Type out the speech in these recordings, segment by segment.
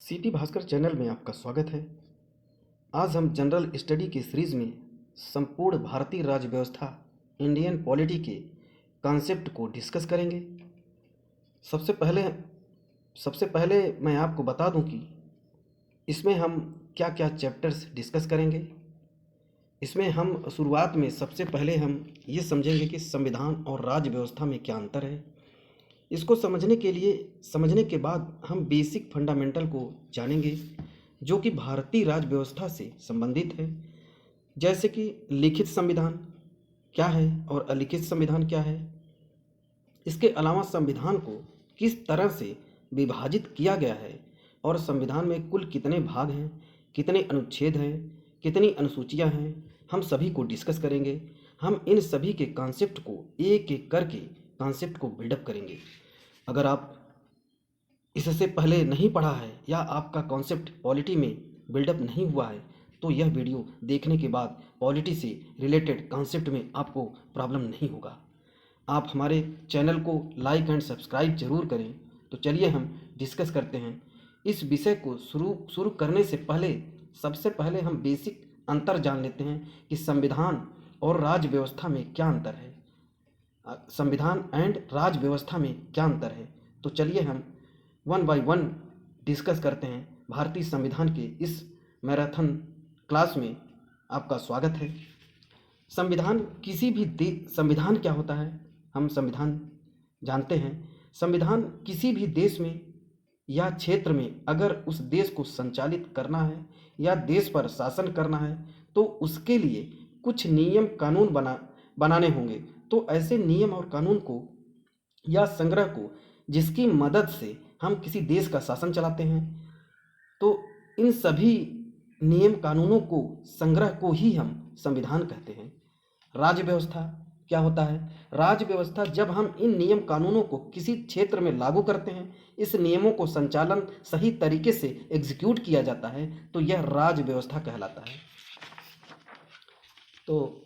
City Bhaskar channel में आपका स्वागत है। आज हम जनरल स्टडी की सीरीज में संपूर्ण भारतीय राज्य व्यवस्था इंडियन पॉलिटी के कॉन्सेप्ट को डिस्कस करेंगे। सबसे पहले मैं आपको बता दूं कि इसमें हम क्या क्या चैप्टर्स डिस्कस करेंगे। इसमें हम शुरुआत में सबसे पहले हम ये समझेंगे कि संविधान और राज्य व्यवस्था में क्या अंतर है। इसको समझने के बाद हम बेसिक फंडामेंटल को जानेंगे जो कि भारतीय राज्य व्यवस्था से संबंधित है, जैसे कि लिखित संविधान क्या है और अलिखित संविधान क्या है। इसके अलावा संविधान को किस तरह से विभाजित किया गया है और संविधान में कुल कितने भाग हैं, कितने अनुच्छेद हैं, कितनी अनुसूचियां हैं, हम सभी को डिस्कस करेंगे। हम इन सभी के कॉन्सेप्ट को एक एक करके कॉन्सेप्ट को बिल्डअप करेंगे। अगर आप इससे पहले नहीं पढ़ा है या आपका कॉन्सेप्ट पॉलिटी में बिल्डअप नहीं हुआ है तो यह वीडियो देखने के बाद पॉलिटी से रिलेटेड कॉन्सेप्ट में आपको प्रॉब्लम नहीं होगा। आप हमारे चैनल को लाइक एंड सब्सक्राइब जरूर करें। तो चलिए हम डिस्कस करते हैं। इस विषय को शुरू करने से पहले सबसे पहले हम बेसिक अंतर जान लेते हैं कि संविधान और राज्य व्यवस्था में क्या अंतर है। संविधान एंड राज्य व्यवस्था में क्या अंतर है, तो चलिए हम वन बाय वन डिस्कस करते हैं। भारतीय संविधान के इस मैराथन क्लास में आपका स्वागत है। संविधान क्या होता है, हम संविधान जानते हैं। संविधान किसी भी देश में या क्षेत्र में अगर उस देश को संचालित करना है या देश पर शासन करना है तो उसके लिए कुछ नियम कानून बनाने होंगे। तो ऐसे नियम और कानून को या संग्रह को जिसकी मदद से हम किसी देश का शासन चलाते हैं, तो इन सभी नियम कानूनों को संग्रह को ही हम संविधान कहते हैं। राज्य व्यवस्था क्या होता है, राज्य व्यवस्था जब हम इन नियम कानूनों को किसी क्षेत्र में लागू करते हैं, इस नियमों को संचालन सही तरीके से एग्जीक्यूट किया जाता है तो यह राज्य व्यवस्था कहलाता है। तो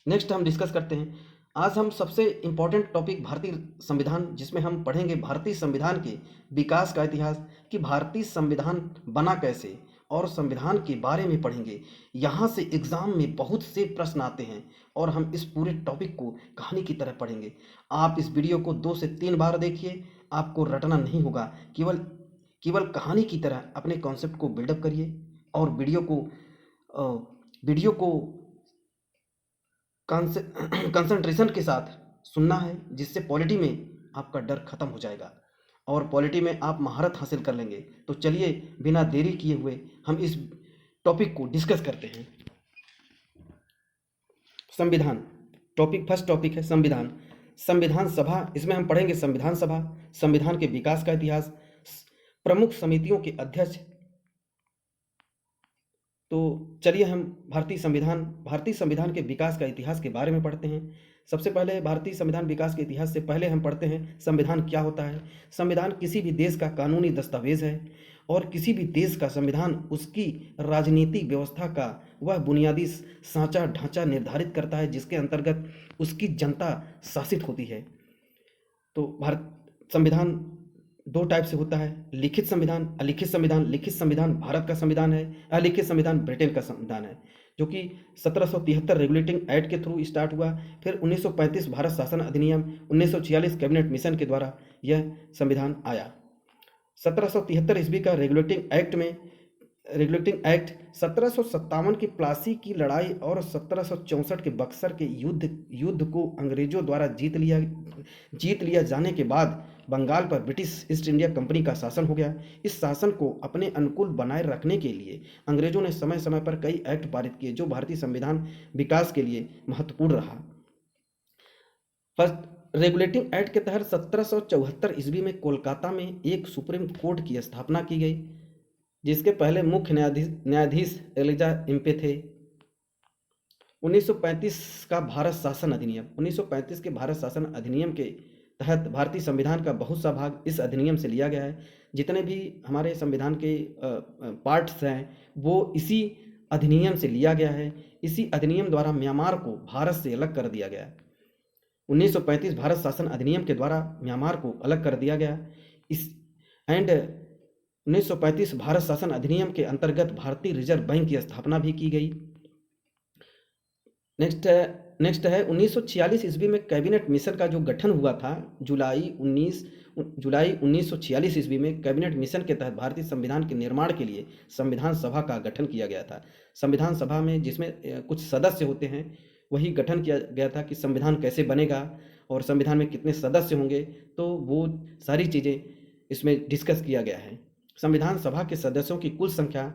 नेक्स्ट हम डिस्कस करते हैं। आज हम सबसे इम्पोर्टेंट टॉपिक भारतीय संविधान, जिसमें हम पढ़ेंगे भारतीय संविधान के विकास का इतिहास कि भारतीय संविधान बना कैसे, और संविधान के बारे में पढ़ेंगे। यहाँ से एग्जाम में बहुत से प्रश्न आते हैं और हम इस पूरे टॉपिक को कहानी की तरह पढ़ेंगे। आप इस वीडियो को 2 से 3 बार देखिए, आपको रटना नहीं होगा। केवल कहानी की तरह अपने कॉन्सेप्ट को बिल्डअप करिए और वीडियो को कंसंट्रेशन के साथ सुनना है, जिससे पॉलिटी में आपका डर खत्म हो जाएगा और पॉलिटी में आप महारत हासिल कर लेंगे। तो चलिए बिना देरी किए हुए हम इस टॉपिक को डिस्कस करते हैं। संविधान फर्स्ट टॉपिक है संविधान। संविधान सभा, इसमें हम पढ़ेंगे संविधान सभा, संविधान के विकास का इतिहास, प्रमुख समितियों के अध्यक्ष। तो चलिए हम भारतीय संविधान के विकास का इतिहास के बारे में पढ़ते हैं। सबसे पहले भारतीय संविधान विकास के इतिहास से पहले हम पढ़ते हैं संविधान क्या होता है। संविधान किसी भी देश का कानूनी दस्तावेज है और किसी भी देश का संविधान उसकी राजनीतिक व्यवस्था का वह बुनियादी सांचा ढांचा निर्धारित करता है जिसके अंतर्गत उसकी जनता शासित होती है। तो संविधान 2 टाइप से होता है, लिखित संविधान, अलिखित संविधान। लिखित संविधान भारत का संविधान है, अलिखित संविधान ब्रिटेन का संविधान है, जो कि 1773 रेगुलेटिंग एक्ट के थ्रू स्टार्ट हुआ। फिर 1935 भारत शासन अधिनियम, 1946 कैबिनेट मिशन के द्वारा यह संविधान आया। 1773 ईस्वी का रेगुलेटिंग एक्ट 1757 की प्लासी की लड़ाई और 1764 के बक्सर के युद्ध को अंग्रेजों द्वारा जीत लिया जाने के बाद बंगाल पर ब्रिटिश ईस्ट इंडिया कंपनी का शासन हो गया। इस शासन को अपने अनुकूल बनाए रखने के लिए अंग्रेजों ने समय समय पर कई एक्ट पारित किए जो भारतीय संविधान विकास के लिए महत्वपूर्ण रहा। फर्स्ट रेगुलेटिंग एक्ट के तहत 1774 ईस्वी में कोलकाता में एक सुप्रीम कोर्ट की स्थापना की गई, जिसके पहले मुख्य न्यायाधीश एलिजा इम्पे थे। 1935 का भारत शासन अधिनियम, 1935 के भारत शासन अधिनियम के तहत भारतीय संविधान का बहुत सा भाग इस अधिनियम से लिया गया है। जितने भी हमारे संविधान के पार्ट्स हैं वो इसी अधिनियम से लिया गया है। इसी अधिनियम द्वारा म्यांमार को भारत से अलग कर दिया गया। 1935 भारत शासन अधिनियम के द्वारा म्यांमार को अलग कर दिया गया। इस एंड 1935 भारत शासन अधिनियम के अंतर्गत भारतीय रिजर्व बैंक की स्थापना भी की गई। नेक्स्ट है 1946 ईस्वी में कैबिनेट मिशन का जो गठन हुआ था, जुलाई 1946 ईस्वी में कैबिनेट मिशन के तहत भारतीय संविधान के निर्माण के लिए संविधान सभा का गठन किया गया था। संविधान सभा में जिसमें कुछ सदस्य होते हैं, वही गठन किया गया था कि संविधान कैसे बनेगा और संविधान में कितने सदस्य होंगे, तो वो सारी चीज़ें इसमें डिस्कस किया गया है। संविधान सभा के सदस्यों की कुल संख्या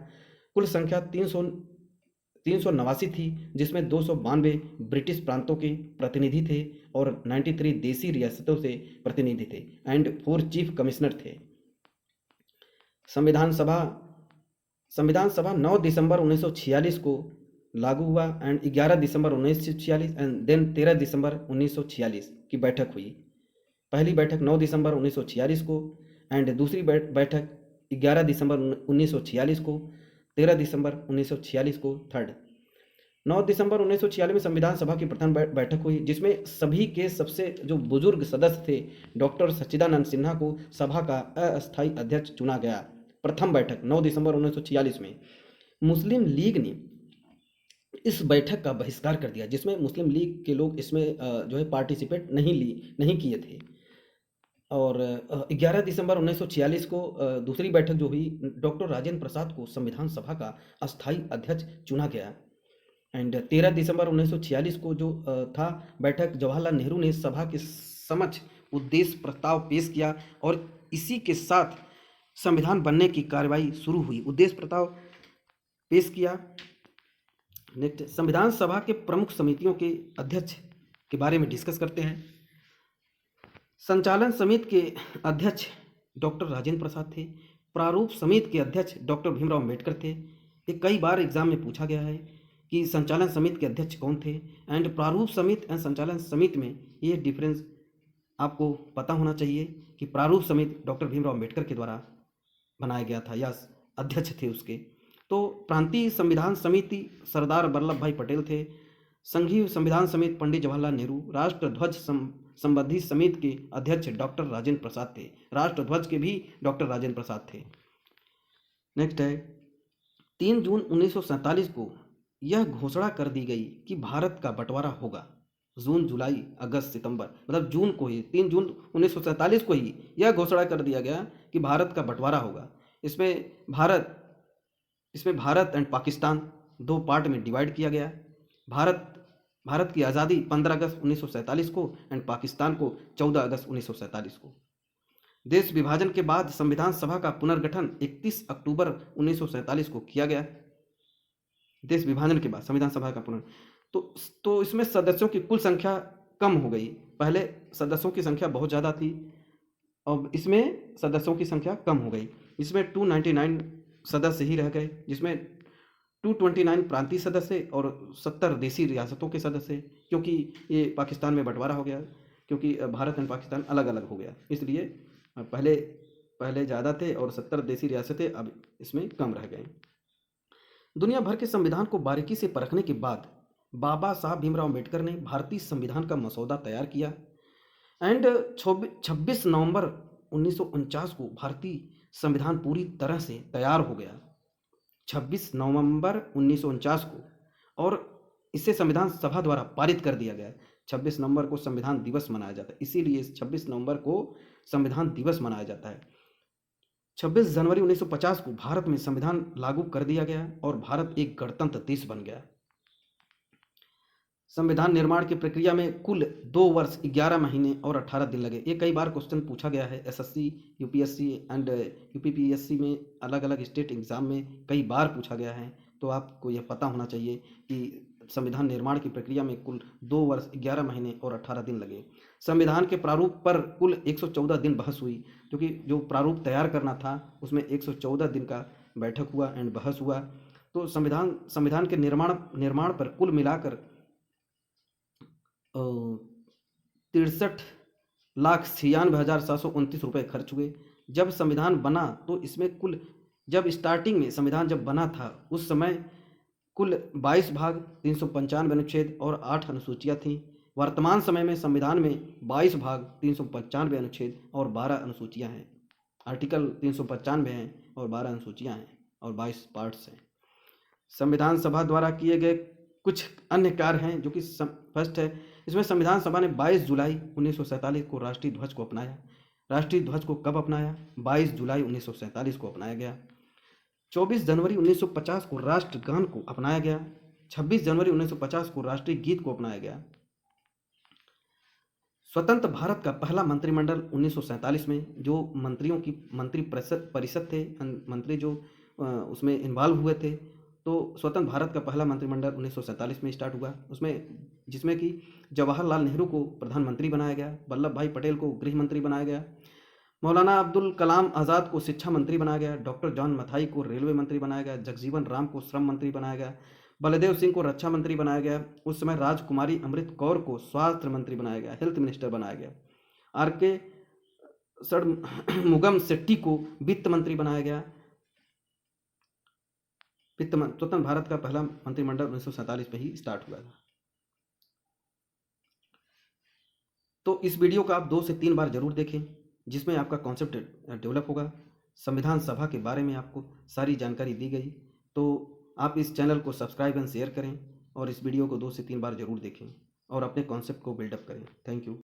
389 थी, जिसमें 292 ब्रिटिश प्रांतों के प्रतिनिधि थे और 93 देसी रियासतों से प्रतिनिधि थे एंड 4 चीफ कमिश्नर थे। संविधान सभा 9 दिसंबर 1946 को लागू हुआ एंड 11 दिसंबर 1946 एंड देन 13 दिसंबर 1946 की बैठक हुई। पहली बैठक 9 दिसंबर 1946 को एंड दूसरी बैठक 11 दिसंबर 1946 को, 13 दिसंबर 1946 को थर्ड। 9 दिसंबर 1946 में संविधान सभा की प्रथम बैठक हुई, जिसमें सभी के सबसे जो बुजुर्ग सदस्य थे डॉक्टर सच्चिदानंद सिन्हा को सभा का अस्थायी अध्यक्ष चुना गया। प्रथम बैठक 9 दिसंबर 1946 में मुस्लिम लीग ने इस बैठक का बहिष्कार कर दिया, जिसमें मुस्लिम लीग के लोग इसमें जो है पार्टिसिपेट नहीं किए थे। और 11 दिसंबर 1946 को दूसरी बैठक जो हुई, डॉक्टर राजेंद्र प्रसाद को संविधान सभा का अस्थायी अध्यक्ष चुना गया एंड 13 दिसंबर 1946 को जो था बैठक, जवाहरलाल नेहरू ने सभा के समक्ष उद्देश्य प्रस्ताव पेश किया और इसी के साथ संविधान बनने की कार्रवाई शुरू हुई। उद्देश्य प्रस्ताव पेश किया। नेक्स्ट, संविधान सभा के प्रमुख समितियों के अध्यक्ष के बारे में डिस्कस करते हैं। संचालन समिति के अध्यक्ष डॉक्टर राजेंद्र प्रसाद थे। प्रारूप समिति के अध्यक्ष डॉक्टर भीमराव अम्बेडकर थे। ये कई बार एग्जाम में पूछा गया है कि संचालन समिति के अध्यक्ष कौन थे एंड प्रारूप समिति एंड संचालन समिति में ये डिफरेंस आपको पता होना चाहिए कि प्रारूप समिति डॉक्टर भीमराव अम्बेडकर के द्वारा बनाया गया था या अध्यक्ष थे उसके। तो प्रांतीय संविधान समिति सरदार वल्लभ भाई पटेल थे। संघीय संविधान समिति पंडित जवाहरलाल नेहरू। राष्ट्रध्वज संबंधी समिति के अध्यक्ष डॉक्टर राजेंद्र प्रसाद थे। राष्ट्रध्वज के भी डॉक्टर राजेंद्र प्रसाद थे। नेक्स्ट है 3 जून 1947 को यह घोषणा कर दी गई कि भारत का बंटवारा होगा। जून, जुलाई, अगस्त, सितंबर, मतलब जून को ही 3 जून 1947 को ही यह घोषणा कर दिया गया कि भारत का बंटवारा होगा। इसमें भारत एंड पाकिस्तान 2 पार्ट में डिवाइड किया गया। भारत की आज़ादी 15 अगस्त 1947 को एंड पाकिस्तान को 14 अगस्त 1947 को। देश विभाजन के बाद संविधान सभा का पुनर्गठन 31 अक्टूबर 1947 को किया गया। देश विभाजन के बाद संविधान सभा का तो इसमें सदस्यों की कुल संख्या कम हो गई। पहले सदस्यों की संख्या बहुत ज़्यादा थी, अब इसमें सदस्यों की संख्या कम हो गई। इसमें 299 सदस्य ही रह गए, जिसमें 229 प्रांतीय सदस्य और 70 देसी रियासतों के सदस्य, क्योंकि ये पाकिस्तान में बंटवारा हो गया, क्योंकि भारत एंड पाकिस्तान अलग अलग हो गया, इसलिए पहले ज़्यादा थे और 70 देसी रियासतें अब इसमें कम रह गए। दुनिया भर के संविधान को बारीकी से परखने के बाद बाबा साहब भीमराव अम्बेडकर ने भारतीय संविधान का मसौदा तैयार किया एंड 26 नवंबर 1949 को भारतीय संविधान पूरी तरह से तैयार हो गया। 26 नवंबर 1949 को, और इसे संविधान सभा द्वारा पारित कर दिया गया। 26 नवंबर को संविधान दिवस मनाया जाता है, इसीलिए 26 नवंबर को संविधान दिवस मनाया जाता है। 26 जनवरी 1950 को भारत में संविधान लागू कर दिया गया और भारत एक गणतंत्र देश बन गया। संविधान निर्माण की प्रक्रिया में कुल 2 वर्ष 11 महीने और 18 दिन लगे। ये कई बार क्वेश्चन पूछा गया है एसएससी, यूपीएससी एंड यूपीपीएससी में, अलग अलग स्टेट एग्जाम में कई बार पूछा गया है। तो आपको यह पता होना चाहिए कि संविधान निर्माण की प्रक्रिया में कुल 2 वर्ष 11 महीने और 18 दिन लगे। संविधान के प्रारूप पर कुल 114 दिन बहस हुई, क्योंकि जो प्रारूप तैयार करना था उसमें 114 दिन का बैठक हुआ एंड बहस हुआ। तो संविधान के निर्माण पर कुल मिलाकर 63,96,729 रुपये खर्च हुए। जब संविधान बना तो इसमें जब स्टार्टिंग में संविधान जब बना था उस समय कुल 22 भाग, 395 अनुच्छेद और 8 अनुसूचियाँ थीं। वर्तमान समय में संविधान में 22 भाग, 395 अनुच्छेद और 12 अनुसूचियाँ हैं। आर्टिकल 395 हैं और 12 अनुसूचियाँ हैं और 22 पार्ट्स हैं। संविधान सभा द्वारा किए गए कुछ अन्य कार्य हैं जो कि फर्स्ट है, इसमें संविधान सभा ने 22 जुलाई 1947 को राष्ट्रीय ध्वज को अपनाया। राष्ट्रीय ध्वज को कब अपनाया? 22 जुलाई 1947 को अपनाया गया। 24 जनवरी 1950 को राष्ट्रगान को अपनाया गया। 26 जनवरी 1950 को राष्ट्रीय गीत को अपनाया गया। स्वतंत्र भारत का पहला मंत्रिमंडल 1947 में, जो मंत्रियों की मंत्री परिषद थे, मंत्री जो उसमें इन्वॉल्व हुए थे, तो स्वतंत्र भारत का पहला मंत्रिमंडल 1947 में स्टार्ट हुआ, उसमें जिसमें कि जवाहरलाल नेहरू को प्रधानमंत्री बनाया गया, वल्लभ भाई पटेल को गृह मंत्री बनाया गया, मौलाना अब्दुल कलाम आज़ाद को शिक्षा मंत्री बनाया गया, डॉक्टर जॉन मथाई को रेलवे मंत्री बनाया गया, जगजीवन राम को श्रम मंत्री बनाया गया, बलदेव सिंह को रक्षा मंत्री बनाया गया, उस समय राजकुमारी अमृत कौर को स्वास्थ्य मंत्री बनाया गया, हेल्थ मिनिस्टर बनाया गया, आर के षणमुगम शेट्टी को वित्त मंत्री बनाया गया। स्वतंत्र भारत का पहला मंत्रिमंडल 1947 में ही स्टार्ट हुआ था। तो इस वीडियो को आप 2 से 3 बार जरूर देखें, जिसमें आपका कॉन्सेप्ट डेवलप होगा। संविधान सभा के बारे में आपको सारी जानकारी दी गई, तो आप इस चैनल को सब्सक्राइब एंड शेयर करें और इस वीडियो को 2 से 3 बार जरूर देखें और अपने कॉन्सेप्ट को बिल्डअप करें। Thank you.